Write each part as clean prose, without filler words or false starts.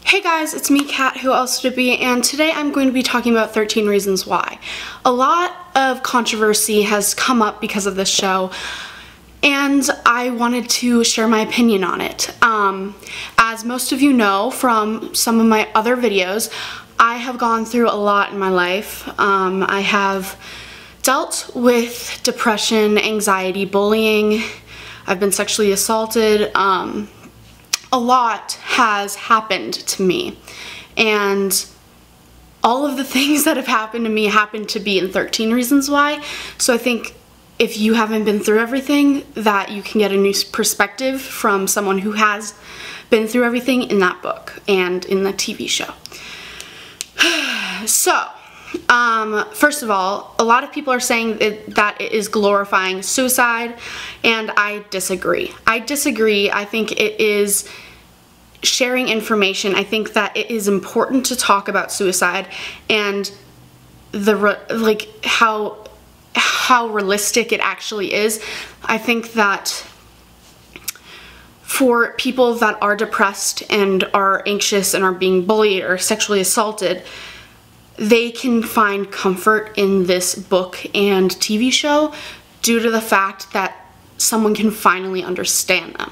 Hey guys, it's me, Kat, who else would it be, and today I'm going to be talking about 13 Reasons Why. A lot of controversy has come up because of this show, and I wanted to share my opinion on it. As most of you know from some of my other videos, I have gone through a lot in my life. I have dealt with depression, anxiety, bullying. I've been sexually assaulted. A lot has happened to me, and all of the things that have happened to me happened to be in 13 Reasons Why. So I think if you haven't been through everything, that you can get a new perspective from someone who has been through everything in that book and in the TV show. So, first of all, a lot of people are saying that it is glorifying suicide, and I disagree. I think it is sharing information. I think that it is important to talk about suicide and how realistic it actually is. I think that for people that are depressed and are anxious and are being bullied or sexually assaulted, they can find comfort in this book and TV show due to the fact that someone can finally understand them.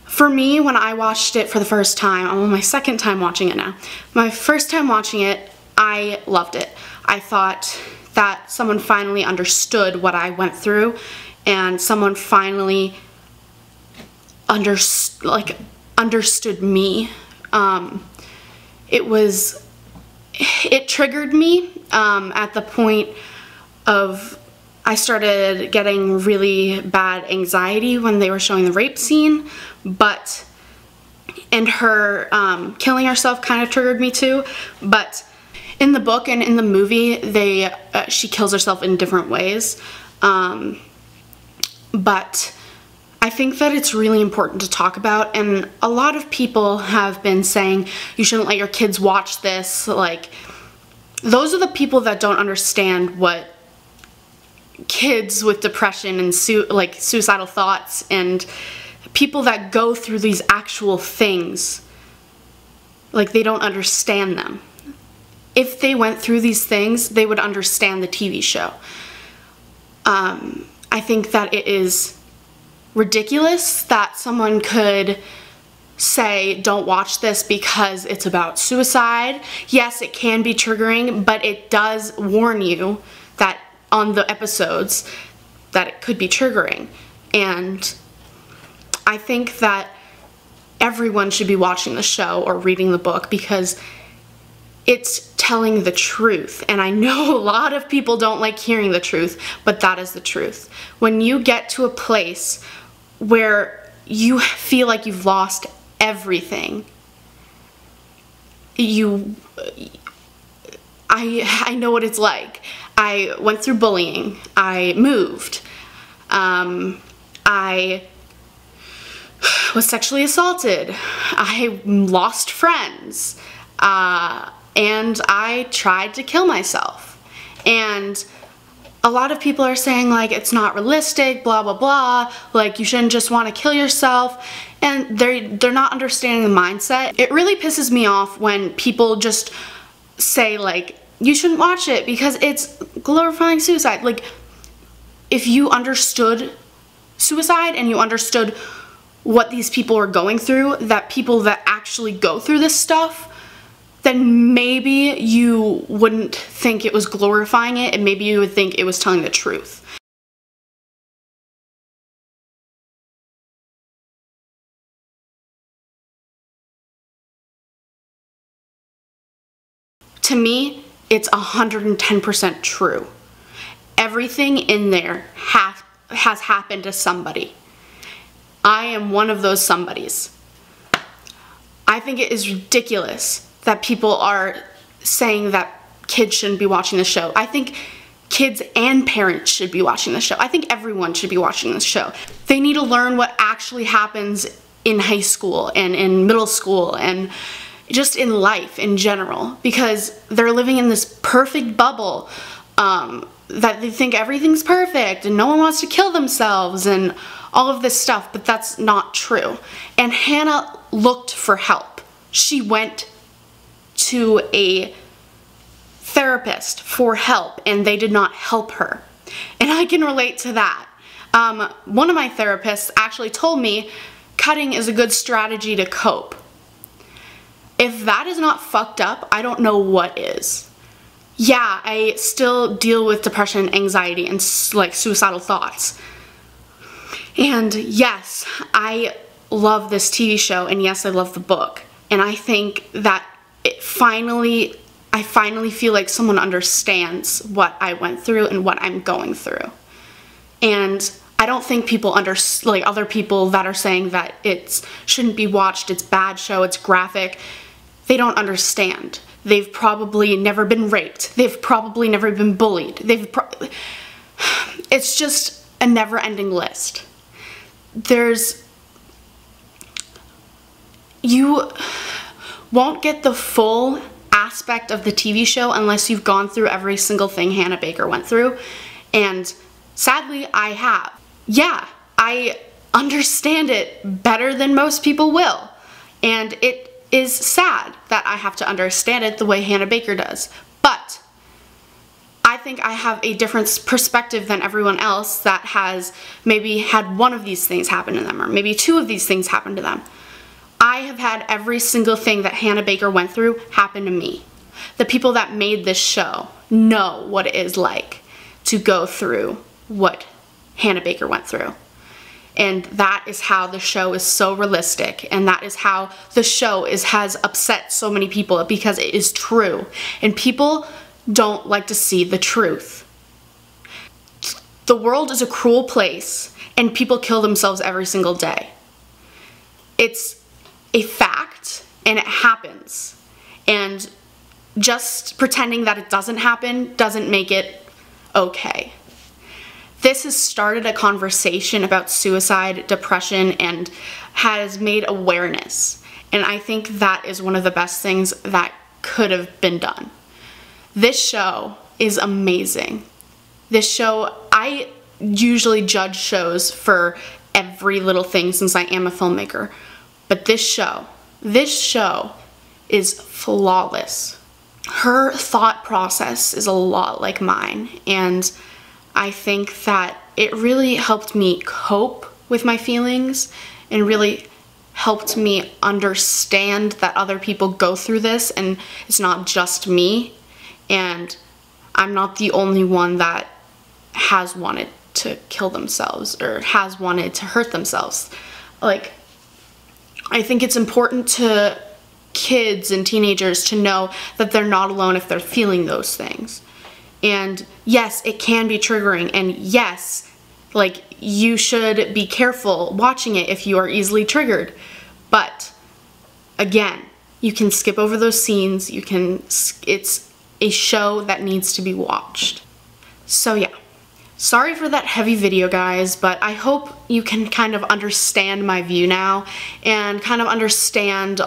For me, when I watched it for the first time, I'm on my second time watching it now. My first time watching it, I loved it. I thought that someone finally understood what I went through, and someone finally understood me. It triggered me at the point of I started getting really bad anxiety when they were showing the rape scene, and her killing herself kind of triggered me too. But in the book and in the movie, she kills herself in different ways. But I think that it's really important to talk about, and a lot of people have been saying you shouldn't let your kids watch this. Like, those are the people that don't understand what kids with depression and suicidal thoughts and people that go through these actual things, like, they don't understand them. If they went through these things, they would understand the TV show. I think that it is ridiculous that someone could say don't watch this because it's about suicide. Yes, it can be triggering, but it does warn you that on the episodes that it could be triggering. And I think that everyone should be watching the show or reading the book because it's telling the truth. And I know a lot of people don't like hearing the truth, but that is the truth. When you get to a place where you feel like you've lost everything, I know what it's like. I went through bullying. I moved. I was sexually assaulted. I lost friends. And I tried to kill myself. And a lot of people are saying, like, it's not realistic, blah, blah, blah. Like, you shouldn't just want to kill yourself. And they're not understanding the mindset. It really pisses me off when people just say, like, you shouldn't watch it because it's glorifying suicide. Like, if you understood suicide and you understood what these people are going through, that people that actually go through this stuff, then maybe you wouldn't think it was glorifying it, and maybe you would think it was telling the truth. To me, it's 110% true. Everything in there has happened to somebody. I am one of those somebodies. I think it is ridiculous that people are saying that kids shouldn't be watching the show. I think kids and parents should be watching the show. I think everyone should be watching this show. They need to learn what actually happens in high school and in middle school and just in life in general, because they're living in this perfect bubble that they think everything's perfect and no one wants to kill themselves and all of this stuff, but that's not true. And Hannah looked for help. she went to a therapist for help and they did not help her. And I can relate to that. One of my therapists actually told me cutting is a good strategy to cope. If that is not fucked up, I don't know what is. Yeah, I still deal with depression, anxiety, and like suicidal thoughts. And yes, I love this TV show, and yes, I love the book. And I think that I finally feel like someone understands what I went through and what I'm going through. And I don't think people like other people that are saying that it shouldn't be watched, it's a bad show, it's graphic, they don't understand. They've probably never been raped. They've probably never been bullied. It's just a never-ending list. You won't get the full aspect of the TV show unless you've gone through every single thing Hannah Baker went through, and sadly I have. Yeah, I understand it better than most people will, and it is sad that I have to understand it the way Hannah Baker does, but I think I have a different perspective than everyone else that has maybe had one of these things happen to them, or maybe two of these things happen to them. I have had every single thing that Hannah Baker went through happen to me. The people that made this show know what it is like to go through what Hannah Baker went through. And that is how the show is so realistic, and that is how the show has upset so many people, because it is true. And people don't like to see the truth. The world is a cruel place, and people kill themselves every single day. It's a fact, and it happens. And just pretending that it doesn't happen doesn't make it okay. This has started a conversation about suicide, depression, and has made awareness. And I think that is one of the best things that could have been done. This show is amazing. This show, I usually judge shows for every little thing since I am a filmmaker. But this show is flawless. Her thought process is a lot like mine, and I think that it really helped me cope with my feelings and really helped me understand that other people go through this and it's not just me, and I'm not the only one that has wanted to kill themselves or has wanted to hurt themselves. Like, I think it's important to kids and teenagers to know that they're not alone if they're feeling those things. And yes, it can be triggering, and yes, like, you should be careful watching it if you are easily triggered. But again, you can skip over those scenes. It's a show that needs to be watched. So yeah, sorry for that heavy video, guys, but I hope you can kind of understand my view now and kind of understand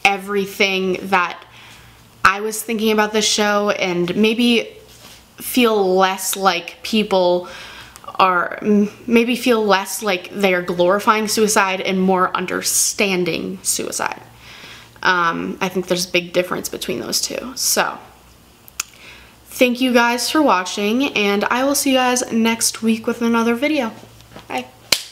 everything that I was thinking about this show, and maybe feel less like people are, maybe feel less like they're glorifying suicide and more understanding suicide. I think there's a big difference between those two. So, thank you guys for watching, and I will see you guys next week with another video.